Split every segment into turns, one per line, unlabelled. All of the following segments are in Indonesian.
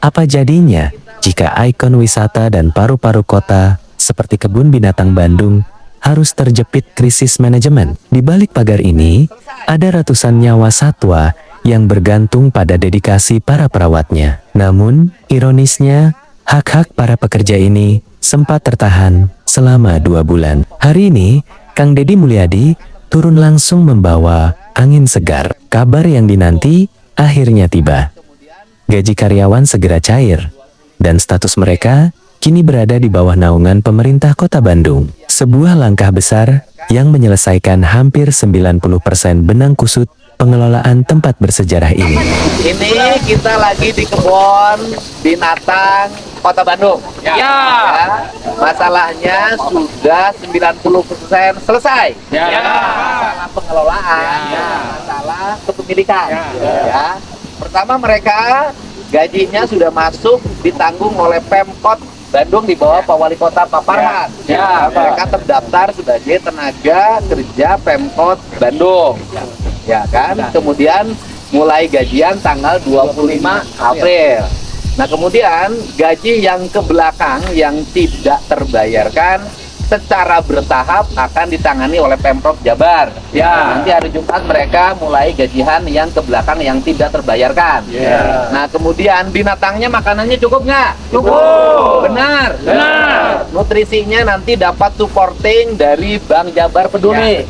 Apa jadinya jika ikon wisata dan paru-paru kota seperti Kebun Binatang Bandung harus terjepit krisis manajemen? Di balik pagar ini, ada ratusan nyawa satwa yang bergantung pada dedikasi para perawatnya. Namun, ironisnya, hak-hak para pekerja ini sempat tertahan selama 2 bulan. Hari ini, Kang Deddy Mulyadi turun langsung membawa angin segar. Kabar yang dinanti akhirnya tiba. Gaji karyawan segera cair, dan status mereka kini berada di bawah naungan pemerintah Kota Bandung. Sebuah langkah besar yang menyelesaikan hampir 90% benang kusut pengelolaan tempat bersejarah ini.
Ini kita lagi di kebun binatang Kota Bandung. Ya. Masalahnya sudah 90% selesai. Masalah pengelolaan, masalah kepemilikan. Ya. Pertama, mereka gajinya sudah masuk ditanggung oleh Pemkot Bandung di bawah Pak Wali Kota Pak Farhan. Mereka terdaftar sebagai tenaga kerja Pemkot Bandung. Ya kan? Kemudian mulai gajian tanggal 25 April. Nah, kemudian gaji yang ke belakang yang tidak terbayarkan secara bertahap akan ditangani oleh Pemprov Jabar. Nanti hari Jumat mereka mulai gajian yang ke belakang yang tidak terbayarkan. Nah, kemudian binatangnya makanannya cukup nggak? Cukup. Benar. Nutrisinya nanti dapat supporting dari Bank Jabar Peduli.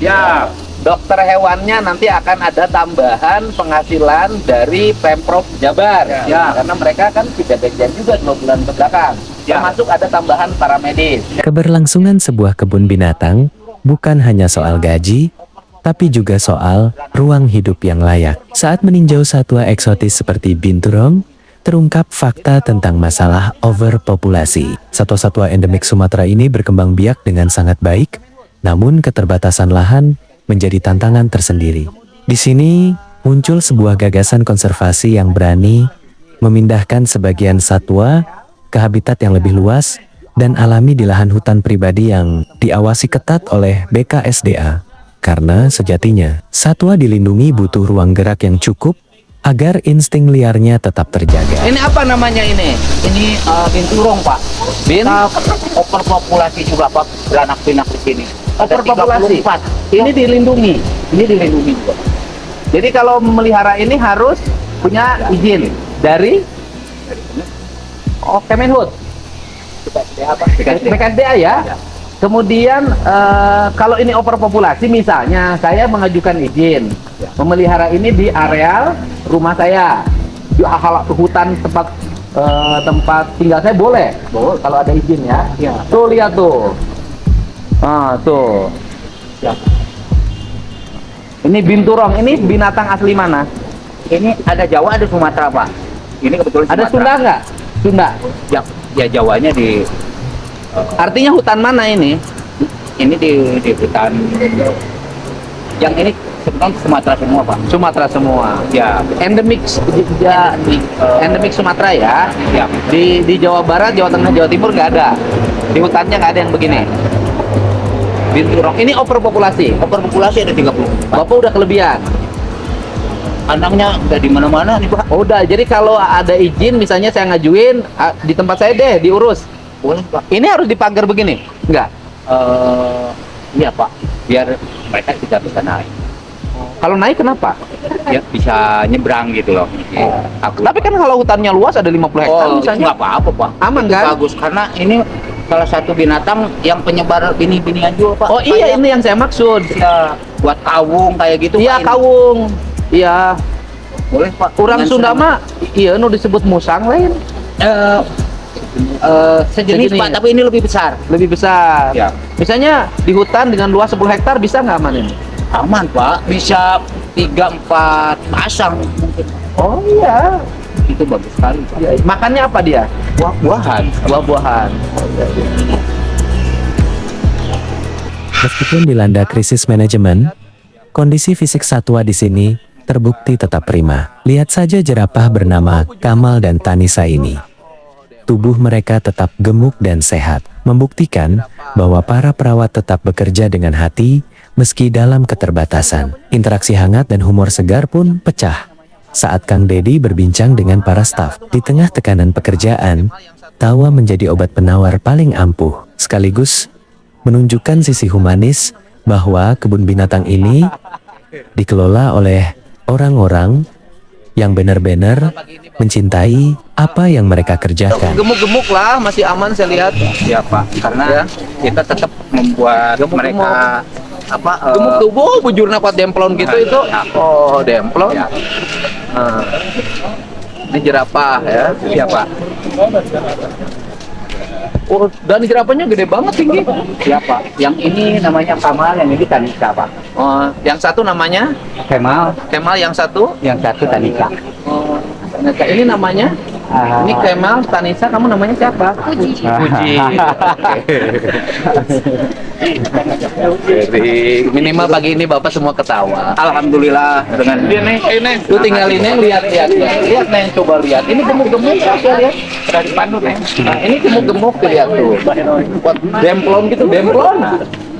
Dokter hewannya nanti akan ada tambahan penghasilan dari Pemprov Jabar. Karena mereka kan tidak gajian juga 2 bulan ke belakang. Termasuk ada tambahan paramedis.
Keberlangsungan sebuah kebun binatang bukan hanya soal gaji, tapi juga soal ruang hidup yang layak. Saat meninjau satwa eksotis seperti binturong, terungkap fakta tentang masalah overpopulasi. Satwa-satwa endemik Sumatera ini berkembang biak dengan sangat baik, namun keterbatasan lahan menjadi tantangan tersendiri. Di sini muncul sebuah gagasan konservasi yang berani memindahkan sebagian satwa ke habitat yang lebih luas dan alami di lahan hutan pribadi yang diawasi ketat oleh BKSDA. Karena sejatinya, satwa dilindungi butuh ruang gerak yang cukup agar insting liarnya tetap terjaga.
Ini apa namanya ini? Ini binturong, Pak. Overpopulasi juga, Pak. Beranak pinak di sini. Overpopulasi. Ini dilindungi. Ini dilindungi juga. Jadi kalau memelihara ini harus punya izin dari Kemenhub. BKSDA ya. Kemudian kalau ini overpopulasi, misalnya saya mengajukan izin memelihara ini di areal rumah saya, di hutan tempat tinggal saya boleh kalau ada izin ya. Tuh lihat tuh, tuh. Ini binturong, ini binatang asli mana?
Ini ada Jawa, ada Sumatera, Pak. Ini kebetulan
Ada
Sumatera.
Sunda nggak? Sunda.
Ya Jawanya di
Artinya hutan mana ini?
ini di hutan yang ini sebetulnya Sumatera semua, Pak.
Sumatera semua.
Ya,
Endemik endemik Sumatera ya.
ya.
Di Jawa Barat, Jawa Tengah, Jawa Timur nggak ada. Di hutannya nggak ada yang begini. Binturong. Ini overpopulasi.
Overpopulasi ada 30.
Bapak udah kelebihan.
Kandangnya udah di mana-mana nih, Pak.
Oh, udah. Jadi kalau ada izin, misalnya saya ngajuin di tempat saya deh diurus.
Boleh, Pak.
Ini harus dipagar begini? Enggak.
Iya, Pak. Biar mereka bisa naik.
Kalau naik kenapa?
Ya bisa nyebrang gitu loh. Takut.
Tapi kan kalau hutannya luas ada 50 hektar
Oh,
misalnya.
nggak apa-apa, Pak.
Aman
Itu
kan?
Bagus, karena ini salah satu binatang yang penyebar bini-binian juga, Pak.
Oh iya,
Kayak
ini yang saya maksud.
ya buat kawung kayak gitu.
Iya,
Pak, ini.
kawung. Iya.
Boleh, Pak.
Orang
Dengan
Sunda
senang.
mah iya nu disebut musang lain.
Sejenis,
Sejenis.
Pak, tapi ini lebih besar.
Lebih besar.
Ya.
Misalnya di hutan dengan luas 10 hektar bisa nggak aman ini?
Aman, Pak. Bisa 3-4 pasang mungkin.
Oh iya.
Itu bagus sekali, Pak.
Ya, makannya apa dia?
Buah-buahan.
Buah-buahan.
Meskipun dilanda krisis manajemen, kondisi fisik satwa di sini terbukti tetap prima. Lihat saja jerapah bernama Kamal dan Tanisa ini. Tubuh mereka tetap gemuk dan sehat, membuktikan bahwa para perawat tetap bekerja dengan hati meski dalam keterbatasan. Interaksi hangat dan humor segar pun pecah Saat Kang Dedi berbincang dengan para staf, di tengah tekanan pekerjaan, tawa menjadi obat penawar paling ampuh, sekaligus menunjukkan sisi humanis bahwa kebun binatang ini dikelola oleh orang-orang yang benar-benar mencintai apa yang mereka kerjakan.
Gemuk-gemuk lah, masih aman saya lihat.
Ya Pak, karena kita tetap membuat
Gemuk-gemuk.
mereka apa
Gemuk tubuh, bujurna kuat demplon gitu itu. Oh, demplon.
ya,
Nah, ini jerapah ya.
iya Pak.
Oh, dan jerapahnya gede banget tinggi.
Ya Pak. Yang ini namanya Kamal, yang ini Tanika Pak.
Oh, yang satu namanya
Kemal,
Kemal, yang satu.
yang satu Tanika.
Oh, ini namanya. Ini Kemal, Tanisa, kamu namanya siapa? Puji. Jadi minimal pagi ini Bapak semua ketawa.
Alhamdulillah dengan
Ini, lu tinggal ini lihat Neng, coba lihat. Ini gemuk-gemuk saya lihat.
dari Bandung ya.
Nah, ini gemuk-gemuk lihat tuh. Buat demplon gitu, demplon.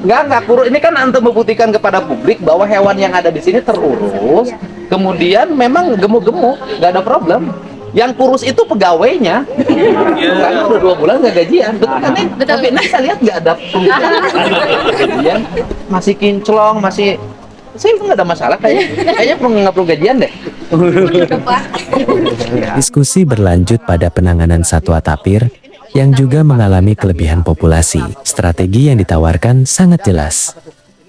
Enggak kurus. Ini kan untuk membuktikan kepada publik bahwa hewan yang ada di sini terurus. Kemudian memang gemuk-gemuk, nggak ada problem. Yang kurus itu pegawainya, karena udah 2 bulan nggak gajian, betul kan Neng? Tapi Neng saya lihat nggak ada gajian, masih kinclong, masih, saya nggak ada masalah kayaknya nggak perlu gajian deh.
Diskusi berlanjut pada penanganan satwa tapir yang juga mengalami kelebihan populasi. Strategi yang ditawarkan sangat jelas.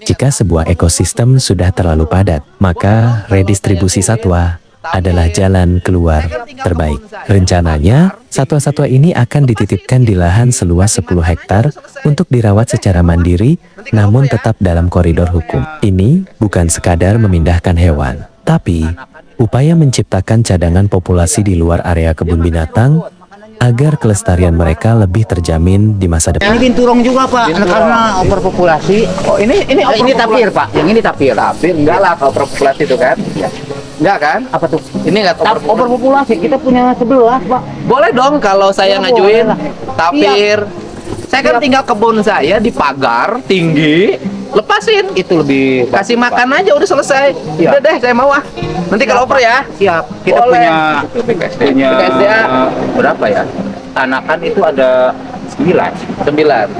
Jika sebuah ekosistem sudah terlalu padat, maka redistribusi satwa adalah jalan keluar terbaik. Rencananya, satwa-satwa ini akan dititipkan di lahan seluas 10 hektar untuk dirawat secara mandiri, namun tetap dalam koridor hukum. Ini bukan sekadar memindahkan hewan, tapi upaya menciptakan cadangan populasi di luar area kebun binatang agar kelestarian mereka lebih terjamin di masa depan.
Ini binturong juga Pak,
Binturong.
karena overpopulasi.
Oh ini
Ini
overpopulasi.
tapir Pak, yang ini tapir.
Tapir enggak lah overpopulasi itu kan? Enggak kan?
Apa tuh?
Ini enggak
Overpopulasi, kita punya 11 Pak.
Boleh dong kalau saya
Ya,
ngajuin
boleh lah.
tapir. Saya kan
Siap.
tinggal kebun saya di pagar tinggi, lepasin.
Itu lebih
Kasih makan aja udah selesai.
Iya.
Udah deh saya mau ah. Nanti kalau oper ya.
siap. Kita
Boleh.
punya
BKSDA.
berapa ya? Anakan itu ada 9.
9.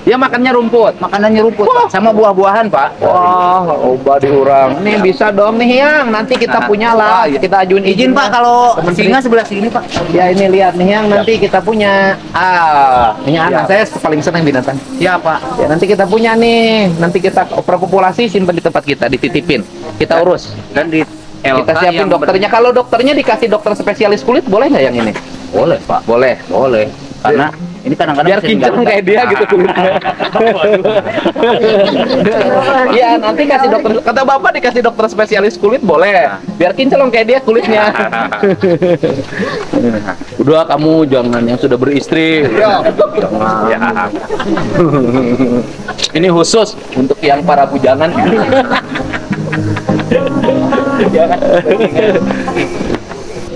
Dia makannya rumput.
Makanannya rumput Pak, sama buah-buahan Pak.
Wah, ubah diurang. Nih bisa dong nih yang nanti kita punya lah. Kita ajuin
Izin Pak kalau
Menteri.
singa sebelah sini Pak.
Ya ini lihat nih yang nanti kita punya. Ini anak saya paling senang binatang.
Siap Pak.
Ya nanti kita punya nih. Nanti kita oper populasi simpan di tempat kita, dititipin. Kita urus.
Dan di
Kita
LK
siapin
yang
dokternya. Kalau dokternya dikasih dokter spesialis kulit boleh nggak yang ini?
boleh Pak.
Boleh.
Boleh. Karena ini kadang-kadang
Biar
bisa
kinclong
diganggu.
kayak dia gitu kulitnya. Iya nanti kasih dokter. Kata bapak dikasih dokter spesialis kulit boleh. Biar kinclong kayak dia kulitnya. Udah kamu jangan yang sudah beristri. Jangan.
Ya.
Ini khusus untuk yang para bujangan.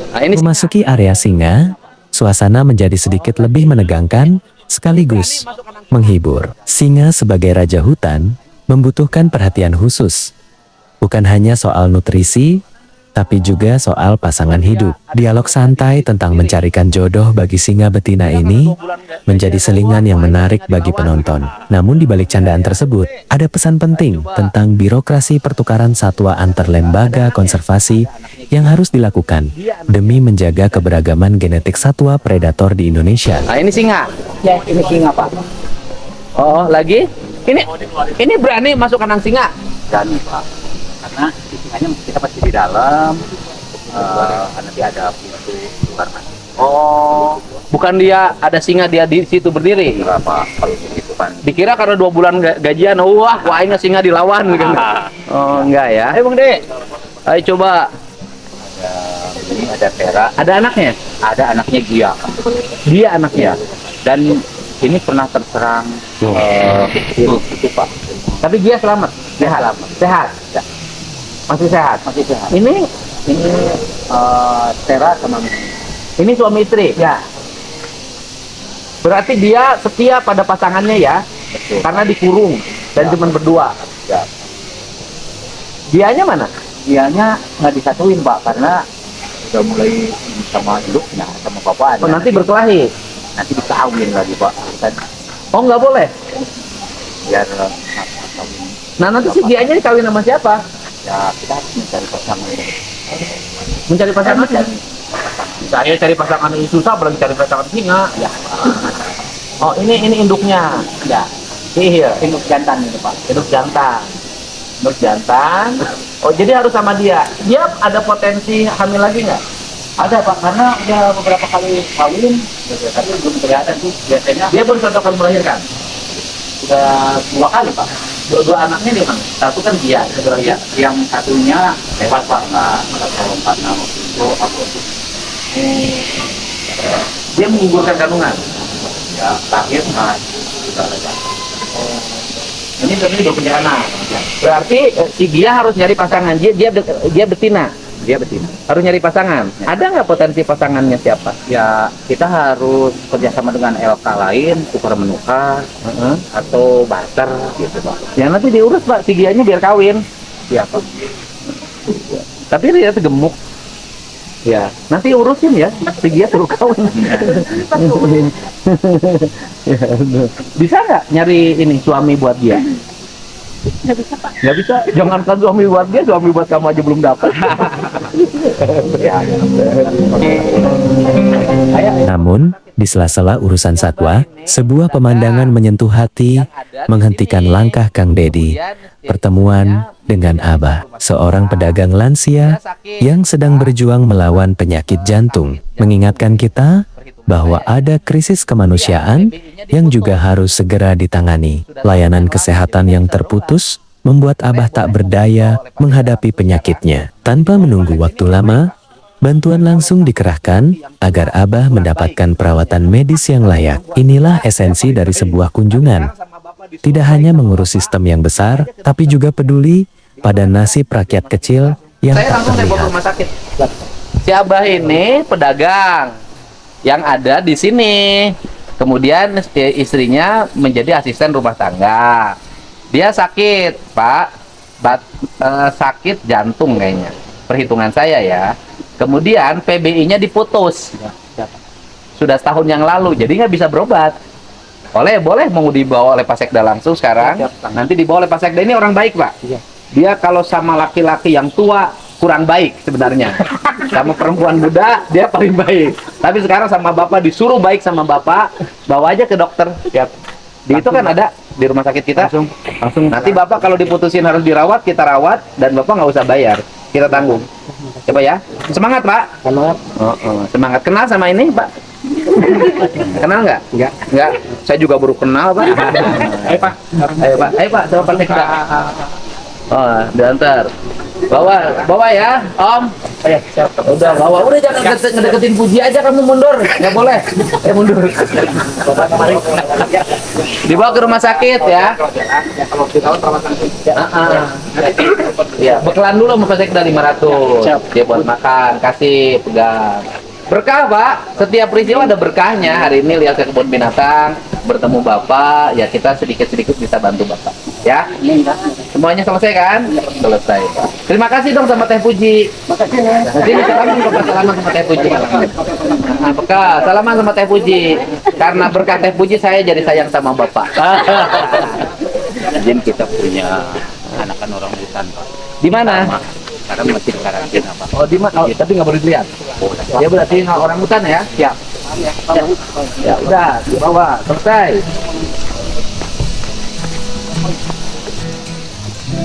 Nah, ini
Memasuki area singa, suasana menjadi sedikit lebih menegangkan sekaligus menghibur. Singa sebagai raja hutan membutuhkan perhatian khusus. Bukan hanya soal nutrisi, tapi juga soal pasangan hidup. Dialog santai tentang mencarikan jodoh bagi singa betina ini menjadi selingan yang menarik bagi penonton. Namun di balik candaan tersebut, ada pesan penting tentang birokrasi pertukaran satwa antar lembaga konservasi yang harus dilakukan demi menjaga keberagaman genetik satwa predator di Indonesia.
Nah, ini singa.
Ya, ini singa Pak.
Oh, lagi? Ini berani masuk kandang singa.
Dan Pak, karena di singanya kita pasti di dalam. Nanti ada pintu keluar masuk.
Oh, bukan dia ada singa dia di situ berdiri.
Berapa kalau begitu kan?
Dikira karena 2 bulan gajian, wah, ini singa dilawan gitu. Oh, enggak ya. Ayo Bang De. Ayo coba.
Ini ada Tera,
Ada anaknya?
ada anaknya Gia.
Dia anaknya.
Dan ini pernah terserang virus itu Pak.
Tapi dia selamat. Sehat. Sehat.
Ya.
Masih sehat.
Masih sehat.
Ini
Ini Tera sama
ini suami istri.
ya.
Berarti dia setia pada pasangannya ya.
Betul.
Karena dikurung dan
Ya.
cuma berdua.
Ya.
Dianya mana?
Dianya nggak disatuin Pak, karena udah mulai sama induknya sama bapaknya.
Oh, nanti berkelahi.
Nanti dikawin lagi Pak. Kan
Oh, nggak boleh.
biar
Nah, nanti si Gianya dikawin sama siapa?
ya kita harus mencari pasangan.
Mencari pasangan.
Mencari
Saya cari pasangan ini susah, belum cari pasangan singa.
ya
Oh, ini induknya.
ya
Iya,
induk jantan itu Pak.
induk jantan. Induk jantan. Oh, jadi harus sama dia. Dia ada potensi hamil lagi nggak?
Ada Pak, karena udah beberapa kali kawin, tapi belum kelihatan sih. Biasanya
Dia baru satu kali melahirkan.
udah 2 kali Pak.
Dua anaknya di mana? Satu kan dia, kedua
Ya,
dia.
yang satunya lewat Pak, nggak tahu karena waktu itu aku
Dia menggugurkan kandungan.
ya terakhir sudah lewat.
Ini berarti udah punya anak. Berarti si Gia harus nyari pasangan. Dia betina.
Dia betina.
Harus nyari pasangan. Ada nggak potensi pasangannya siapa?
Ya kita harus kerjasama dengan LK lain, tukar menukar
Heeh.
atau barter gitu Pak.
Ya nanti diurus Pak, si Gianya biar kawin.
Iya Pak.
Tapi dia tuh gemuk. Ya, nanti urusin ya, si Gia suruh kawin. Ya, bisa nggak nyari ini suami buat dia?
Nggak bisa Pak.
Nggak bisa, jangankan suami buat dia, suami buat kamu aja belum dapat.
Ya.
Namun, di sela-sela urusan satwa, sebuah pemandangan menyentuh hati, menghentikan langkah Kang Dedi. Pertemuan dengan Abah, seorang pedagang lansia yang sedang berjuang melawan penyakit jantung, mengingatkan kita bahwa ada krisis kemanusiaan yang juga harus segera ditangani. Layanan kesehatan yang terputus membuat Abah tak berdaya menghadapi penyakitnya. Tanpa menunggu waktu lama, bantuan langsung dikerahkan agar Abah mendapatkan perawatan medis yang layak. Inilah esensi dari sebuah kunjungan. Tidak hanya mengurus sistem yang besar, tapi juga peduli pada nasib rakyat kecil yang
Saya
tak
langsung saya bawa ke
terlihat.
rumah sakit. Si Abah ini pedagang yang ada di sini. Kemudian istrinya menjadi asisten rumah tangga. Dia sakit, Pak. Sakit jantung kayaknya. Perhitungan saya ya. Kemudian PBI-nya diputus. Sudah setahun yang lalu, jadi nggak bisa berobat. Boleh mau dibawa oleh Pak Sekda langsung sekarang. Nanti dibawa oleh Pak Sekda. Ini orang baik, Pak. Dia kalau sama laki-laki yang tua kurang baik sebenarnya. Sama perempuan muda dia paling baik. Tapi sekarang sama Bapak disuruh baik sama Bapak, bawa aja ke dokter. Di itu kan ada di rumah sakit kita. Langsung. Nanti Bapak kalau diputusin harus dirawat, kita rawat dan Bapak nggak usah bayar. Kita tanggung. Coba ya. Semangat, Pak. Semangat. Semangat. Kenal sama ini, Pak? Kenal nggak? Nggak. Saya juga baru kenal, Pak. Ayo, Pak. Ayo, Pak. Coba Pak Sekda. Oh, diantar. Bawa ya, Om. Udah bawa. Udah jangan ngedeketin Puji aja, kamu mundur. Nggak boleh. Mundur. Dibawa ke rumah sakit ya.
Kalau dirawat perawatan
Ya, bekalan dulu sama Pak Sekda 500. Dia buat makan, kasih, pegang. Berkah, Pak. Setiap peristiwa ada berkahnya. Hari ini lihat ke kebun binatang, bertemu Bapak, ya kita sedikit-sedikit bisa bantu Bapak. Ya. Semuanya selesai kan? Selesai. Terima kasih dong sama Teh Puji. Makasih ya. Sini salaman Bapak, salaman sama Teh Puji. Nah, Bekal, salaman sama Teh Puji. Karena berkah Teh Puji saya jadi sayang sama Bapak.
Jadi kita punya anakan orang hutan Pak.
Di mana?
Sekarang masih di karantina Pak.
Oh, di mana? Oh, tapi nggak boleh dilihat. Ya berarti nggak orang hutan ya? Siap. Ya udah, dibawa. Selesai.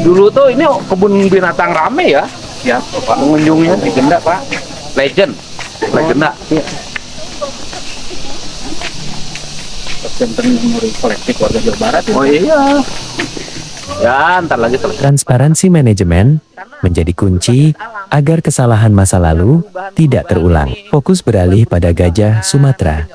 Dulu tuh ini kebun binatang rame ya? Ya, Pak. Pengunjungnya legenda, Pak. Legend. Legenda.
Tentang memori kolektif warga Jawa Barat.
Oh iya. Ya, ntar lagi selesai.
Transparansi manajemen menjadi kunci agar kesalahan masa lalu tidak terulang. Fokus beralih pada gajah Sumatera,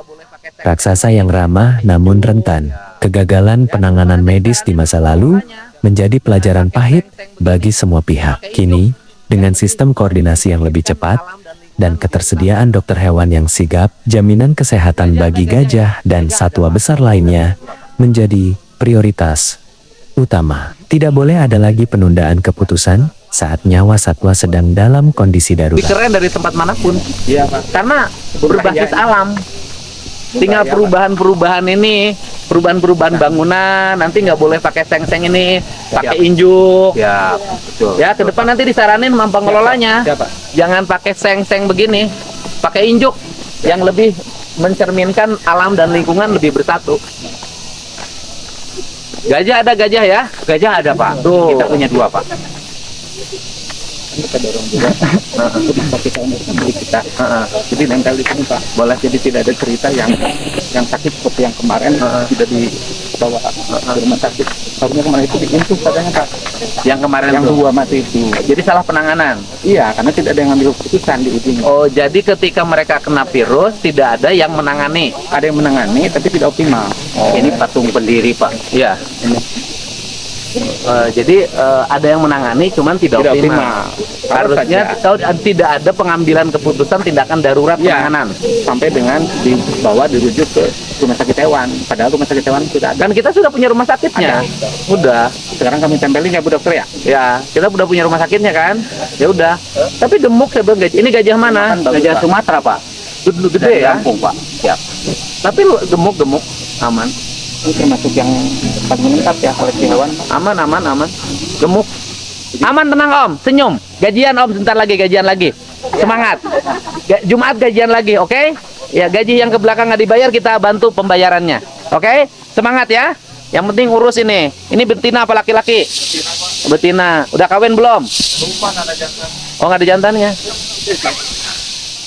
raksasa yang ramah namun rentan. Kegagalan penanganan medis di masa lalu menjadi pelajaran pahit bagi semua pihak. Kini, dengan sistem koordinasi yang lebih cepat dan ketersediaan dokter hewan yang sigap, jaminan kesehatan bagi gajah dan satwa besar lainnya menjadi prioritas utama. Tidak boleh ada lagi penundaan keputusan, saat nyawa satwa sedang dalam kondisi
Lebih
darurat.
keren dari tempat manapun.
Iya Pak.
Karena berbasis alam. Tinggal
Budaya, Pak.
perubahan-perubahan ini, perubahan-perubahan bangunan, nanti nggak boleh pakai seng-seng ini, pakai
Siap.
injuk.
Ya, betul.
Ya, ke depan nanti disaranin sama pengelolanya.
Siapa?
Jangan pakai seng-seng begini, pakai injuk yang lebih mencerminkan alam dan lingkungan lebih bersatu. Gajah ada gajah ya?
Gajah ada Pak.
Tuh.
Kita punya 2 Pak. Kita dorong juga untuk sakit milik kita. Jadi nempel di sini Pak. Boleh, jadi tidak ada cerita yang sakit seperti yang kemarin tidak dibawa ke rumah sakit. Tahunya kemarin itu diintuk katanya Pak.
Yang kemarin
Yang
tuh.
2 mati itu.
Jadi salah penanganan.
Iya, karena tidak ada yang ngambil keputusan di ujung.
Oh, jadi ketika mereka kena virus tidak ada yang menangani.
Ada yang menangani tapi tidak optimal. Ini patung pendiri Pak.
Iya. Jadi ada yang menangani, cuman tidak
Tidak
optimal.
optimal.
Harusnya kalau tidak ada pengambilan keputusan tindakan darurat
Iya.
penanganan.
Sampai dengan dibawa dirujuk ke rumah sakit hewan. Padahal rumah sakit hewan sudah ada.
Dan kita sudah punya rumah sakitnya. Udah.
Sekarang kami tempelin ya Bu Dokter ya.
Ya, kita udah punya rumah sakitnya kan? Ya udah. Tapi gemuk saya bilang, ini gajah mana?
Gajah Sumatera Pak.
Gede
Dari
ya.
Lampung Pak. Siap.
Tapi gemuk aman.
Ini termasuk yang paling lengkap ya koleksi hewan.
Aman. Gemuk. Aman, tenang Om, senyum. Gajian Om, sebentar lagi gajian lagi. Semangat. Jumat gajian lagi, oke? Ya, gaji yang ke belakang nggak dibayar kita bantu pembayarannya. Oke? Semangat ya. Yang penting urus ini. Ini betina apa laki-laki? Betina. Udah kawin belum? Oh, nggak ada jantannya.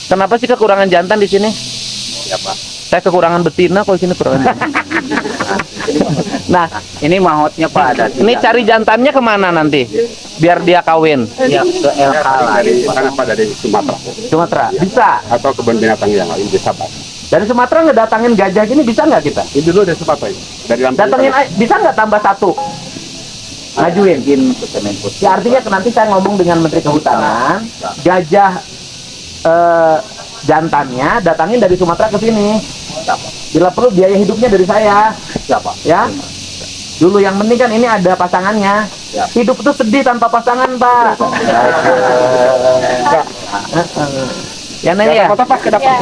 Kenapa sih kekurangan jantan di sini? Saya kekurangan betina, kok di sini kekurangan jantan. Nah,
Ini mahotnya Pak ada.
ini cari jantannya kemana nanti? Biar dia kawin.
ya ke LH lah.
Makan apa dari Sumatera
Sumatera. Bisa.
atau kebun binatang yang lain bisa Pak.
Dari Sumatera ngedatangin gajah gini bisa nggak kita?
Ini dulu dari Sumatera ini. Dari Lampung.
Datangin bisa nggak tambah 1? Ngajuin.
Mungkin ke Kemenpus.
Ya artinya nanti saya ngomong dengan Menteri Kehutanan, gajah jantannya datangin dari Sumatera ke sini. Bila perlu biaya hidupnya dari saya.
Siapa?
Ya. Dulu yang penting kan ini ada pasangannya.
Ya.
Hidup itu sedih tanpa pasangan, Pak. Ya Neng ya.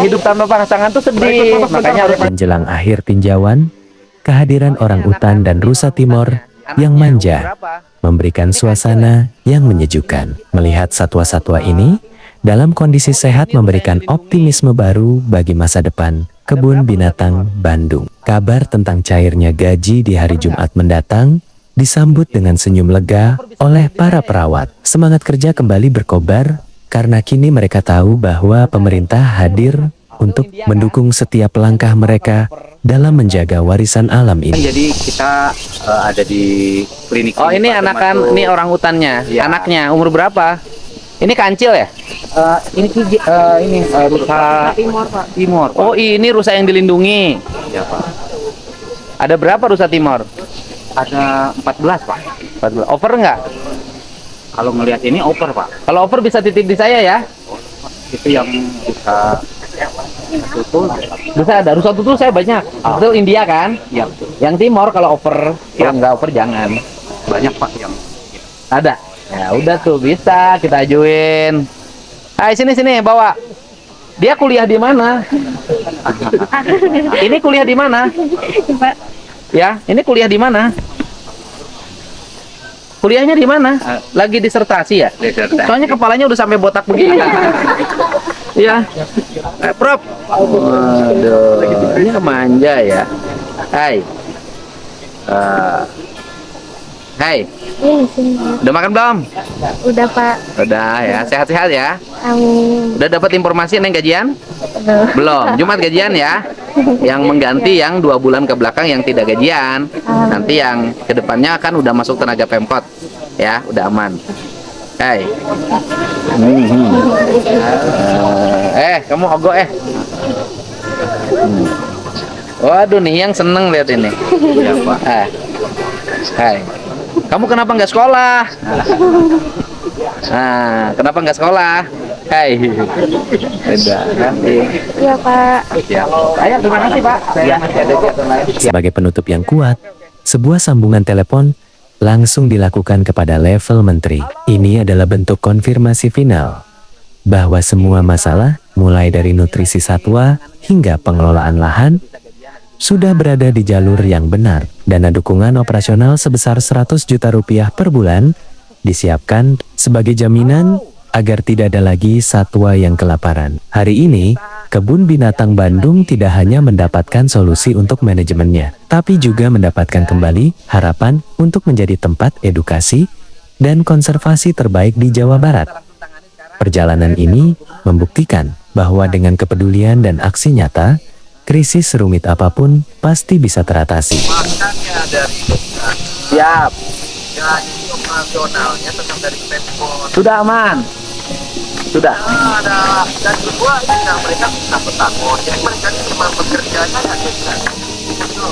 Hidup tanpa pasangan tuh sedih. Makanya harus
Menjelang akhir tinjauan, kehadiran orang utan dan rusa timor yang manja memberikan suasana yang menyejukkan. Melihat satwa-satwa ini dalam kondisi sehat memberikan optimisme baru bagi masa depan Kebun Binatang Bandung. Kabar tentang cairnya gaji di hari Jumat mendatang disambut dengan senyum lega oleh para perawat. Semangat kerja kembali berkobar karena kini mereka tahu bahwa pemerintah hadir untuk mendukung setiap langkah mereka dalam menjaga warisan alam ini.
Jadi kita ada di klinik.
Oh ini anakan, ini orang utannya,
Ya.
anaknya umur berapa? Ini kancil ya?
Ini rusa Timor Pak. Timor. Pak.
Oh ini rusa yang dilindungi.
Ya Pak.
Ada berapa rusa Timor?
Ada 14 Pak.
14. Over nggak?
Kalau ngelihat ini over Pak.
Kalau over bisa titip di saya ya?
Itu yang bisa tutul.
Bisa ada rusa tutul saya banyak. Itu India kan?
Ya betul.
Yang Timor kalau over,
Ya.
kalau nggak over jangan.
Banyak Pak yang
Ada. Ya udah tuh bisa kita ajuin. Hai sini bawa. Dia kuliah di mana? Ini kuliah di mana?
Pak.
Ya, ini kuliah di mana? Kuliahnya di mana? Lagi disertasi ya? Soalnya kepalanya udah sampai botak begini. Iya. Prof. Waduh, ini manja ya. Hai. Hai.
Ini sini.
Udah makan belum?
Udah Pak.
Udah ya, sehat-sehat ya.
Amin.
Udah dapat informasi neng gajian?
Belum.
Belum. Jumat gajian ya. Yang mengganti yang 2 bulan ke belakang yang tidak gajian. Nanti yang kedepannya kan udah masuk tenaga Pemkot. Ya, udah aman. Hai. Kamu ogo Waduh nih yang seneng lihat ini.
ya Pak.
Hai. Kamu kenapa nggak sekolah? Nah, kenapa nggak sekolah? Hai. Udah, nanti.
Iya Pak.
Ya. Ayo, terima kasih Pak. Saya masih ada kegiatan lain.
Sebagai penutup yang kuat, sebuah sambungan telepon langsung dilakukan kepada level menteri. Ini adalah bentuk konfirmasi final bahwa semua masalah, mulai dari nutrisi satwa hingga pengelolaan lahan, sudah berada di jalur yang benar. Dana dukungan operasional sebesar 100 juta rupiah per bulan disiapkan sebagai jaminan agar tidak ada lagi satwa yang kelaparan. Hari ini, Kebun Binatang Bandung tidak hanya mendapatkan solusi untuk manajemennya, tapi juga mendapatkan kembali harapan untuk menjadi tempat edukasi dan konservasi terbaik di Jawa Barat. Perjalanan ini membuktikan bahwa dengan kepedulian dan aksi nyata, krisis serumit apapun pasti bisa teratasi.
Makanya dari dokter.
Siap.
Gaji operasionalnya tetap dari Pemkot.
Sudah aman. Sudah.
Ada dan kedua ini mereka bisa bertanggung. Jadi mereka ini memang bekerjanya nggak bisa.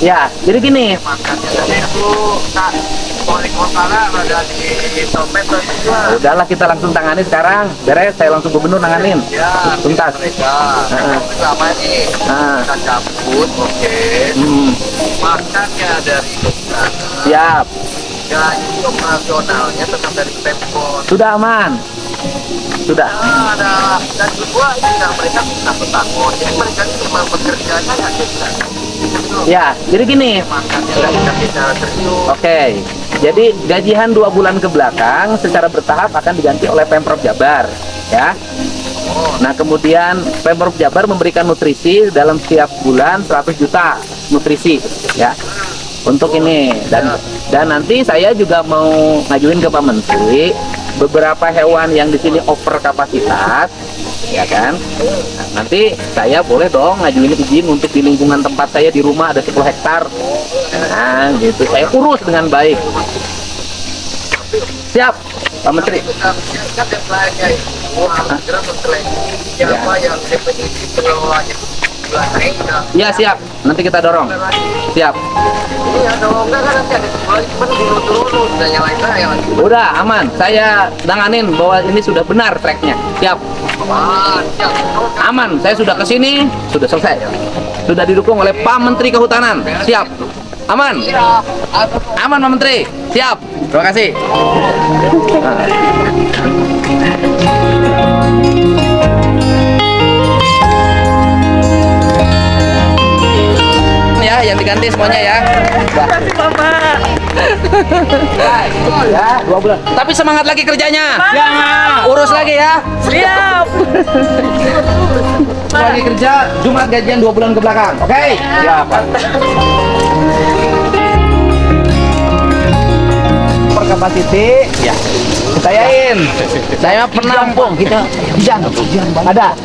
Ya, jadi gini.
Makanya dari itu kak wali kota lah ada di dompet juga.
Udahlah kita langsung tangani sekarang. Beres, saya langsung gubernur nanganin.
Ya,
Tuntas.
mereka. Sama ini kita cabut, oke. Makanya dari dokter.
Siap.
Gaji operasionalnya tetap dari Pemkot.
Sudah aman. Sudah.
Ada dan kedua ini mereka bisa bertanggung. Jadi mereka ini memang bekerjanya nggak bisa.
Ya, jadi gini.
Makanya nggak bisa bicara serius.
Oke. Jadi gajian 2 bulan ke belakang secara bertahap akan diganti oleh Pemprov Jabar, ya. Nah, kemudian Pemprov Jabar memberikan nutrisi dalam setiap bulan 100 juta nutrisi, ya. Untuk ini dan nanti saya juga mau ngajuin ke Pak Menteri beberapa hewan yang di sini over kapasitas, ya kan? Nah, nanti saya boleh dong ngajuin izin untuk di lingkungan tempat saya di rumah ada 10 hektar. Nah, gitu. Saya urus dengan baik. Siap, Pak Menteri.
Kan yang lainnya itu harus segera menseleksi siapa yang definisi pengelolanya bulan naiknya.
Iya, siap. Nanti kita dorong. Siap.
Iya dong, enggak kan nanti ada sebuah cuma turun udah nyalain saya lagi.
Udah aman. Saya nanganin bahwa ini sudah benar tracknya. Siap.
Aman, siap.
Aman. Saya sudah ke sini, sudah selesai. Sudah didukung oleh Pak Menteri Kehutanan. Siap. Aman.
Siap.
Aman Pak Menteri. Siap. Terima kasih. Ya, yang diganti semuanya ya. Terima kasih Bapak. Ya, 2 bulan. Tapi semangat lagi kerjanya. Ya. Urus lagi ya. Siap. Lagi kerja, Jumat gajian 2 bulan ke belakang. Oke? Siap. Per capacity, ya. Saya saya pernah kita Hijang ada.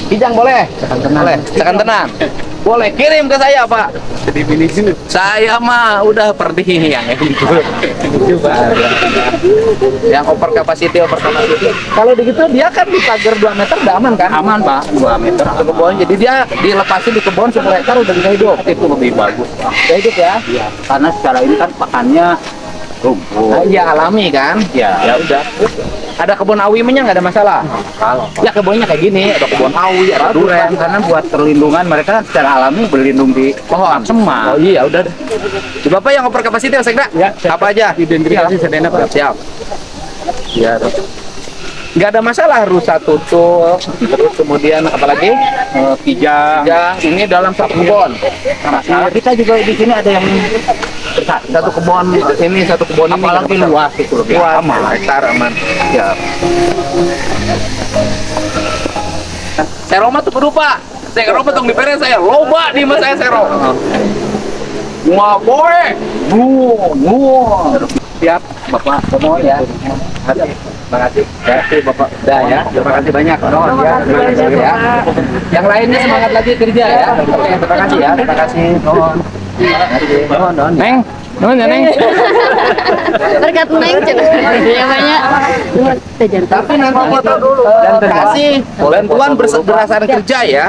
Hijang boleh? Boleh. Tekan tenang. Boleh kirim ke saya, Pak. Saya mah udah perdi yang itu. Yang over capacity. Kalau begitu dia kan di pagar 2 meter udah aman kan? Aman, Pak. 2 meter ke kebun. Jadi dia dilepasin di kebun 10 hektar udah bisa hidup. Itu lebih bagus, Pak. Bisa hidup ya? Iya. Karena secara ini kan pakannya rumput. Iya, alami kan? Ya udah. Ada kebun awinya nggak ada masalah. Ya kebunnya kayak gini, ada kebun awi, ada duren. Karena buat perlindungan mereka kan secara alami berlindung di pohon semua. Oh iya, udah. Di Bapak yang over kapasitas, Sekda? Ya. Apa aja? Identifikasi sedenap. Siap. Ya. Nggak ada masalah, rusa tutul, terus kemudian apalagi kijang. Ini dalam satu kebun. Nah, kita juga di sini ada yang satu kebun ini, satu kebun ini. Apalagi luas itu lebih aman. Hektar aman. Ya. Seroma tuh berupa. Seroma tuh diperes saya. Loba di mas saya sero. Wah boy. Siap, Bapak. Semua ya. Terima kasih Bapak. Udah ya. Terima kasih banyak. Terima kasih ya. Yang lainnya semangat lagi kerja ya. Oke, terima kasih ya. Terima kasih. Neng. Ya, Neng.
Berkat Neng ya banyak.
Tapi nanti kita dan kasih bantuan berdasarkan kerja ya.